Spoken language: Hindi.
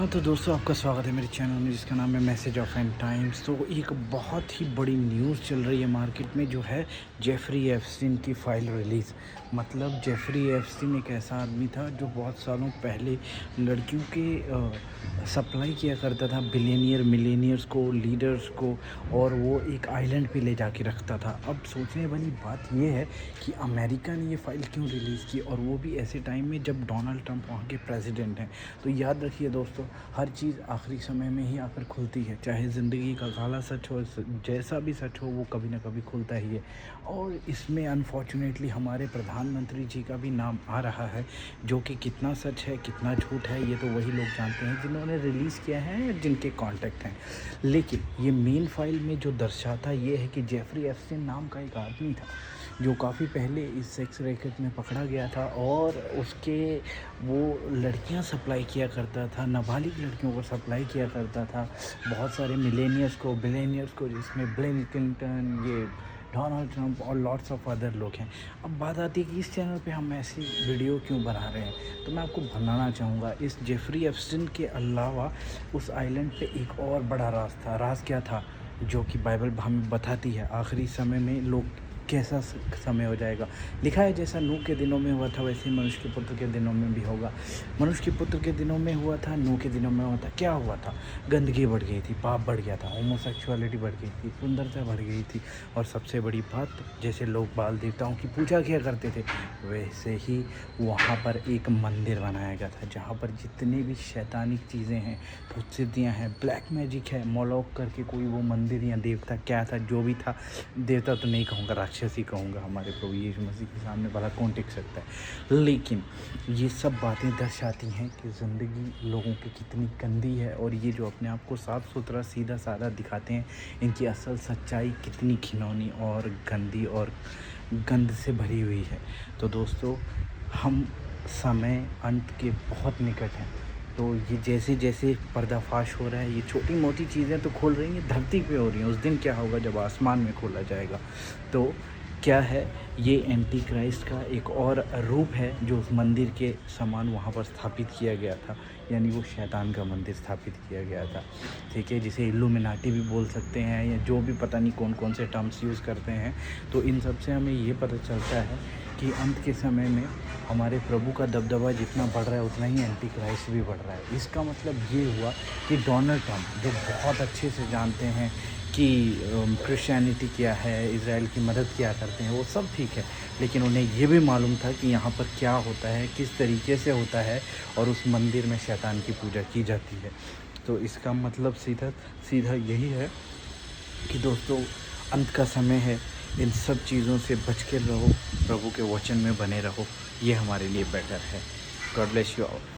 हाँ, तो दोस्तों आपका स्वागत है मेरे चैनल में जिसका नाम है मैसेज ऑफ एंड टाइम्स। तो एक बहुत ही बड़ी न्यूज़ चल रही है मार्केट में, जो है जेफरी एप्स्टीन की फ़ाइल रिलीज़। मतलब जेफरी एप्स्टीन एक ऐसा आदमी था जो बहुत सालों पहले लड़कियों के सप्लाई किया करता था बिलियनियर मिलेनियर्स को, लीडर्स को, और वो एक आइलैंड पे ले जाके रखता था। अब सोचने वाली बात ये है कि अमेरिका ने ये फ़ाइल क्यों रिलीज़ की, और वो भी ऐसे टाइम में जब डोनाल्ड ट्रंप वहाँ के प्रेसिडेंट हैं। तो याद रखिए दोस्तों, हर चीज़ आखिरी समय में ही आकर खुलती है। चाहे ज़िंदगी का काला सच हो, जैसा भी सच हो, वो कभी ना कभी खुलता ही है। और इसमें अनफॉर्चुनेटली हमारे प्रधानमंत्री जी का भी नाम आ रहा है, जो कि कितना सच है कितना झूठ है ये तो वही लोग जानते हैं जिन्होंने रिलीज़ किया है या जिनके कॉन्टैक्ट हैं। लेकिन ये मेन फाइल में जो दर्शाता ये है कि जेफरी एप्स्टीन नाम का एक आदमी था जो काफ़ी पहले इस सेक्स रैकेट में पकड़ा गया था, और उसके वो लड़कियां सप्लाई किया करता था, नाबालिग लड़कियों को सप्लाई किया करता था, बहुत सारे मिलेनियर्स को, बिलियनियर्स को, जिसमें बिल क्लिंटन, ये डोनाल्ड ट्रंप और लॉट्स ऑफ अदर लोग हैं। अब बात आती है कि इस चैनल पे हम ऐसी वीडियो क्यों बना रहे हैं, तो मैं आपको बताना चाहूँगा इस जेफरी एप्स्टीन के अलावा उस आइलैंड पे एक और बड़ा राज था। राज क्या था? जो कि बाइबल हमें बताती है आखिरी समय में लोग कैसा समय हो जाएगा। लिखा है जैसा नूह के दिनों में हुआ था वैसे ही मनुष्य के पुत्र के दिनों में भी होगा। मनुष्य के पुत्र के दिनों में हुआ था, नूह के दिनों में हुआ था। क्या हुआ था? गंदगी बढ़ गई थी, पाप बढ़ गया था, होमोसेक्सुअलिटी बढ़ गई थी, सुंदरता बढ़ गई थी, और सबसे बड़ी बात, जैसे लोग बाल देवताओं की पूजा किया करते थे वैसे ही वहाँ पर एक मंदिर बनाया गया था जहाँ पर जितनी भी शैतानिक चीज़ें हैं, भूतसिद्धियाँ हैं, ब्लैक मैजिक है, मोलोक करके कोई वो मंदिर या देवता क्या था, जो भी था, देवता तो नहीं कहूँगा, राक्षस ही कहूँगा, हमारे प्रभु यीशु मसीह के सामने भला कौन टिक सकता है। लेकिन ये सब बातें दर्शाती हैं कि ज़िंदगी लोगों की कितनी गंदी है, और ये जो अपने आप को साफ़ सुथरा सीधा साधा दिखाते हैं, इनकी असल सच्चाई कितनी घिनौनी और गंदी और गंद से भरी हुई है। तो दोस्तों, हम समय अंत के बहुत निकट हैं। तो ये जैसे जैसे पर्दाफाश हो रहा है, ये छोटी मोटी चीज़ें तो खोल रही हैं, धरती पे हो रही हैं। उस दिन क्या होगा जब आसमान में खोला जाएगा? तो क्या है, ये एंटी क्राइस्ट का एक और रूप है जो उस मंदिर के समान वहाँ पर स्थापित किया गया था, यानी वो शैतान का मंदिर स्थापित किया गया था। ठीक है, जिसे इल्लुमिनाटी भी बोल सकते हैं, या जो भी पता नहीं कौन कौन से टर्म्स यूज़ करते हैं। तो इन सब से हमें ये पता चलता है कि अंत के समय में हमारे प्रभु का दबदबा जितना बढ़ रहा है उतना ही एंटी क्राइस्ट भी बढ़ रहा है। इसका मतलब ये हुआ कि डोनाल्ड ट्रंप, जो बहुत अच्छे से जानते हैं कि क्रिश्चियनिटी क्या है, इज़राइल की मदद क्या करते हैं, वो सब ठीक है, लेकिन उन्हें ये भी मालूम था कि यहाँ पर क्या होता है, किस तरीके से होता है, और उस मंदिर में शैतान की पूजा की जाती है। तो इसका मतलब सीधा सीधा यही है कि दोस्तों, अंत का समय है, इन सब चीज़ों से बच के रहो, प्रभु के वचन में बने रहो, ये हमारे लिए बेटर है। God bless you all.